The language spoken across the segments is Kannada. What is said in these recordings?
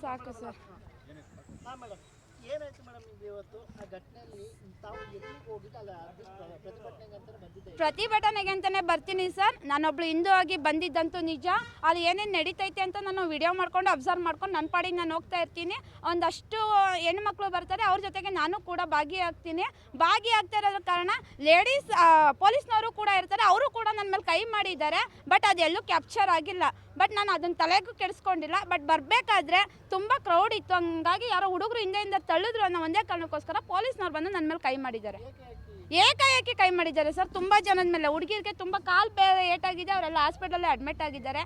ಸಾಕು ಸರ್. ಏನಾಯ್ತು ಮೇಡಮ್ ನಿಮ್ಗೆ ಇವತ್ತು ಆ ಘಟನೆಯಲ್ಲಿ ತಾವು ಎಲ್ಲಿಗೆ ಹೋಗಿದ್ದು ಅಲ್ಲ ಪ್ರತಿಭಟನೆಗೆ ಅಂತಾನೆ ಬರ್ತೀನಿ ಸರ್. ನಾನೊಬ್ಳು ಹಿಂದೂ ಆಗಿ ಬಂದಿದ್ದಂತೂ ನಿಜ. ಅದು ಏನೇನು ನಡೀತೈತೆ ಅಂತ ನಾನು ವಿಡಿಯೋ ಮಾಡ್ಕೊಂಡು ಅಬ್ಸರ್ವ್ ಮಾಡ್ಕೊಂಡು ನನ್ನ ಪಾಡಿಗೆ ನಾನು ಹೋಗ್ತಾ ಇರ್ತೀನಿ. ಒಂದಷ್ಟು ಹೆಣ್ಮಕ್ಳು ಬರ್ತಾರೆ, ಅವ್ರ ಜೊತೆಗೆ ನಾನು ಕೂಡ ಭಾಗಿಯಾಗ್ತಾ ಇರೋದ್ರ ಕಾರಣ ಲೇಡೀಸ್ ಪೊಲೀಸ್ನವರು ಕೂಡ ಇರ್ತಾರೆ, ಅವರು ಕೂಡ ನನ್ನ ಮೇಲೆ ಕೈ ಮಾಡಿದ್ದಾರೆ. ಬಟ್ ಅದೆಲ್ಲೂ ಕ್ಯಾಪ್ಚರ್ ಆಗಿಲ್ಲ. ಬಟ್ ನಾನು ಅದನ್ನು ತಲೆಗೂ ಕೆಡಿಸ್ಕೊಂಡಿಲ್ಲ. ಬಟ್ ಬರಬೇಕಾದ್ರೆ ತುಂಬ ಕ್ರೌಡ್ ಇತ್ತು, ಹಂಗಾಗಿ ಯಾರೋ ಹುಡುಗರು ಹಿಂದೆಯಿಂದ ತಳ್ಳಿದ್ರು ಅನ್ನೋ ಒಂದೇ ಕಾರಣಕ್ಕೋಸ್ಕರ ಪೊಲೀಸ್ನವ್ರು ಬಂದು ನನ್ನ ಮೇಲೆ ಕೈ ಮಾಡಿದ್ದಾರೆ. ಏಕಾಏಕಿ ಕೈ ಮಾಡಿದ್ದಾರೆ ಸರ್. ತುಂಬ ಜನದ ಮೇಲೆ, ಹುಡುಗಿರಿಗೆ ತುಂಬ ಕಾಲು ಬೇರೆ ಏಟಾಗಿದೆ, ಅವರೆಲ್ಲ ಹಾಸ್ಪಿಟಲಲ್ಲಿ ಅಡ್ಮಿಟ್ ಆಗಿದ್ದಾರೆ.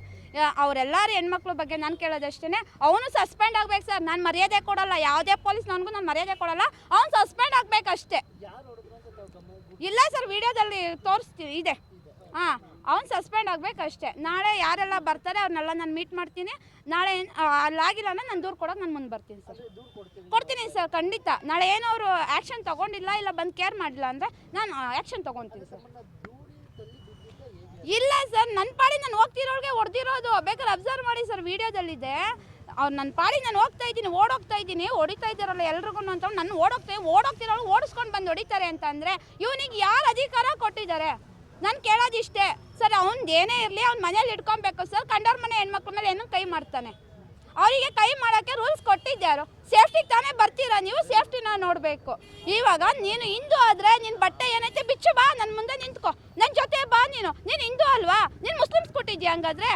ಅವರೆಲ್ಲರೂ ಹೆಣ್ಮಕ್ಳ ಬಗ್ಗೆ ನಾನು ಕೇಳೋದಷ್ಟೇ, ಅವನು ಸಸ್ಪೆಂಡ್ ಆಗ್ಬೇಕು ಸರ್. ನಾನು ಮರ್ಯಾದೆ ಕೊಡಲ್ಲ, ಯಾವುದೇ ಪೊಲೀಸ್ನವನಿಗೂ ನಾನು ಮರ್ಯಾದೆ ಕೊಡಲ್ಲ. ಅವ್ನು ಸಸ್ಪೆಂಡ್ ಆಗಬೇಕಷ್ಟೇ. ಇಲ್ಲ ಸರ್, ವಿಡಿಯೋದಲ್ಲಿ ತೋರಿಸ್ತೀನಿ ಇದೆ. ಹಾಂ, ಅವ್ನು ಸಸ್ಪೆಂಡ್ ಆಗಬೇಕಷ್ಟೇ. ನಾಳೆ ಯಾರೆಲ್ಲ ಬರ್ತಾರೆ ಅವ್ರನ್ನೆಲ್ಲ ನಾನು ಮೀಟ್ ಮಾಡ್ತೀನಿ. ನಾಳೆ ಅಲ್ಲಾಗಿಲ್ಲ ಅಂದರೆ ನಾನು ದೂರು ಕೊಡೋಕೆ ನಾನು ಮುಂದೆ ಬರ್ತೀನಿ ಸರ್. ಕೊಡ್ತೀನಿ ಸರ್, ಖಂಡಿತ. ನಾಳೆ ಏನೋ ಅವರು ಆ್ಯಕ್ಷನ್ ತೊಗೊಂಡಿಲ್ಲ, ಇಲ್ಲ ಬಂದು ಕೇರ್ ಮಾಡಿಲ್ಲ ಅಂದರೆ ನಾನು ಆ್ಯಕ್ಷನ್ ತೊಗೊತೀನಿ ಸರ್. ಇಲ್ಲ ಸರ್, ನನ್ನ ಪಾಡಿ ನಾನು ಹೋಗ್ತಿರೋರಿಗೆ ಹೊಡೆದಿರೋದು, ಬೇಕಾದ್ರೆ ಅಬ್ಸರ್ವ್ ಮಾಡಿ ಸರ್, ವಿಡಿಯೋದಲ್ಲಿದೆ. ಅವ್ರು ನನ್ನ ಪಾಡಿ ನಾನು ಓಡ್ತಾ ಇದ್ದೀನಿ, ಹೊಡಿತಾ ಇದ್ದಾರಲ್ಲ ಎಲ್ರಿಗೂ ಅಂತ. ನಾನು ಓಡೋಗ್ತಿರೋರು ಓಡಿಸ್ಕೊಂಡು ಬಂದು ಹೊಡಿತಾರೆ ಅಂತಂದರೆ ಇವನಿಗೆ ಯಾರು ಅಧಿಕಾರ ಕೊಟ್ಟಿದ್ದಾರೆ? ನಾನು ಕೇಳೋದಿಷ್ಟೇ ಸರ್. ಅವ್ನು ಏನೇ ಇರಲಿ, ಅವ್ನ ಮನೇಲಿ ಇಟ್ಕೊಬೇಕು ಸರ್. ಕಂಡವ್ರ ಮನೆ ಹೆಣ್ಮಕ್ಳ ಮೇಲೆ ಏನೋ ಕೈ ಮಾಡ್ತಾನೆ. ಅವರಿಗೆ ಕೈ ಮಾಡೋಕ್ಕೆ ರೂಲ್ಸ್ ಕೊಟ್ಟಿದ್ದಾರು. ಸೇಫ್ಟಿಗೆ ತಾನೇ ಬರ್ತೀರಾ ನೀವು, ಸೇಫ್ಟಿನ ನೋಡಬೇಕು. ಇವಾಗ ನೀನು ಹಿಂದೂ ಆದರೆ ನಿನ್ನ ಬಟ್ಟೆ ಏನೈತೆ ಬಿಚ್ಚು ಬಾ, ನನ್ನ ಮುಂದೆ ನಿಂತ್ಕೊ, ನನ್ನ ಜೊತೆ ಬಾ. ನೀನು ಹಿಂದೂ ಅಲ್ವಾ? ನೀನು ಮುಸ್ಲಿಮ್ಸ್ ಕೊಟ್ಟಿದ್ಯಾ? ಹಂಗಾದ್ರೆ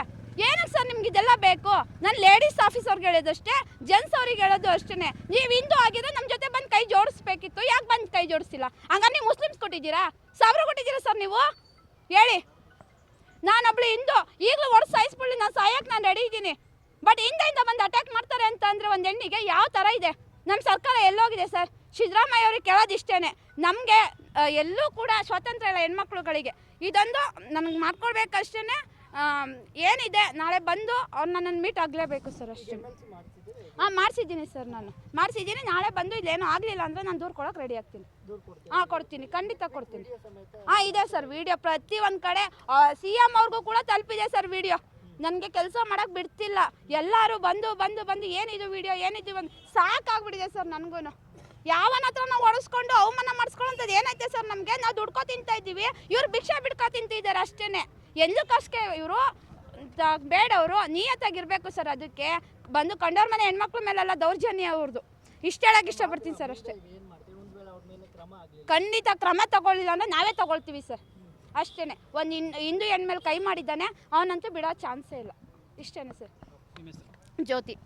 ಏನಕ್ಕೆ ಸರ್ ನಿಮ್ಗೆ ಇದೆಲ್ಲ ಬೇಕು? ನಾನು ಲೇಡೀಸ್ ಆಫೀಸರ್ಗೆ ಹೇಳೋದಷ್ಟೇ, ಜೆಂಟ್ಸ್ ಅವ್ರಿಗೆ ಹೇಳೋದು ಅಷ್ಟೇ. ನೀವು ಹಿಂದೂ ಆಗಿದ್ರೆ ನಮ್ಮ ಜೊತೆ ಬಂದು ಕೈ ಜೋಡಿಸ್ಬೇಕಿತ್ತು. ಯಾಕೆ ಬಂದು ಕೈ ಜೋಡಿಸಿಲ್ಲ? ಹಂಗಾರೆ ನೀವು ಮುಸ್ಲಿಮ್ಸ್ ಕೊಟ್ಟಿದ್ದೀರಾ? ಸಾವಿರ ಕೊಟ್ಟಿದ್ದೀರಾ ಸರ್ ನೀವು? ಹೇಳಿ. ನಾನೊಬ್ಳು ಹಿಂದೂ, ಈಗಲೂ ಹೊಡೆದು ಸಾಯಿಸ್ಬಿಡ್ಲಿ, ನಾನು ಸಾಯಕ್ಕೆ ನಾನು ರೆಡಿ ಇದ್ದೀನಿ. ಬಟ್ ಹಿಂದೆಯಿಂದ ಬಂದು ಅಟ್ಯಾಕ್ ಮಾಡ್ತಾರೆ ಅಂತ ಅಂದರೆ ಒಂದು ಹೆಣ್ಣಿಗೆ ಯಾವ ಥರ ಇದೆ? ನಮ್ಮ ಸರ್ಕಾರ ಎಲ್ಲೋಗಿದೆ ಸರ್? ಸಿದ್ದರಾಮಯ್ಯ ಅವ್ರಿಗೆ ಕೇಳೋದಿಷ್ಟೇ, ನಮಗೆ ಎಲ್ಲೂ ಕೂಡ ಸ್ವಾತಂತ್ರ್ಯ ಇಲ್ಲ ಹೆಣ್ಮಕ್ಳುಗಳಿಗೆ. ಇದೊಂದು ನಮಗೆ ಮಾಡ್ಕೊಳ್ಬೇಕಷ್ಟೇ. ಏನಿದೆ, ನಾಳೆ ಬಂದು ಅವ್ರು ನನ್ನನ್ನು ಮೀಟ್ ಆಗಲೇಬೇಕು ಸರ್, ಅಷ್ಟೇ. ಹಾಂ, ಮಾಡಿಸಿದ್ದೀನಿ ಸರ್, ನಾನು ಮಾಡಿಸಿದ್ದೀನಿ. ನಾಳೆ ಬಂದು ಇಲ್ಲೇನೋ ಆಗಲಿಲ್ಲ ಅಂದರೆ ನಾನು ದೂರು ಕೊಡೋಕೆ ರೆಡಿ ಆಗ್ತೀನಿ. ಹಾಂ, ಕೊಡ್ತೀನಿ, ಖಂಡಿತ ಕೊಡ್ತೀನಿ. ಹಾಂ, ಇದೆ ಸರ್ ವಿಡಿಯೋ. ಪ್ರತಿಯೊಂದು ಕಡೆ CM ಅವ್ರಿಗೂ ಕೂಡ ತಲುಪಿದೆ ಸರ್ ವಿಡಿಯೋ. ನನಗೆ ಕೆಲಸ ಮಾಡೋಕ್ಕೆ ಬಿಡ್ತಿಲ್ಲ. ಎಲ್ಲರೂ ಬಂದು ಏನಿದು ವಿಡಿಯೋ, ಏನಿದು ಒಂದು ಸಾಕಾಗ್ಬಿಟ್ಟಿದೆ ಸರ್ ನನಗೂ. ಯಾವನ ಹತ್ರ ನಾವು ಹೊಡೆಸ್ಕೊಂಡು ಅವಮಾನ ಮಾಡಿಸ್ಕೊಳ್ಳೋಂಥದ್ದು ಏನೈತೆ ಸರ್ ನಮಗೆ? ನಾವು ದುಡ್ಕೊ ತಿಂತಾ ಇದ್ದೀವಿ, ಇವ್ರು ಭಿಕ್ಷೆ ಬಿಡ್ಕೊ ತಿಂತಿದ್ದಾರೆ ಅಷ್ಟೇ. ಎಂದಕ್ಕಷ್ಟೇ ಇವರು ಬೇಡವರು ನಿಯತ್ತಾಗಿರಬೇಕು ಸರ್. ಅದಕ್ಕೆ ಬಂದು ಕಂಡವ್ರ ಮನೆ ಹೆಣ್ಮಕ್ಳ ಮೇಲೆಲ್ಲ ದೌರ್ಜನ್ಯ ಅವ್ರದ್ದು. ಇಷ್ಟು ಹೇಳಕ್ಕೆ ಇಷ್ಟಪಡ್ತೀನಿ ಸರ್, ಅಷ್ಟೇ. ಖಂಡಿತ ಕ್ರಮ ತಗೊಳ್ಳಿಲ್ಲ ಅಂದರೆ ನಾವೇ ತಗೊಳ್ತೀವಿ ಸರ್, ಅಷ್ಟೇ. ಒಂದು ಹಿಂದೂ ಹೆಣ್ಮೇಲೆ ಕೈ ಮಾಡಿದ್ದಾನೆ, ಅವನಂತೂ ಬಿಡೋ ಚಾನ್ಸೇ ಇಲ್ಲ. ಇಷ್ಟೇ ಸರ್. ಜ್ಯೋತಿ.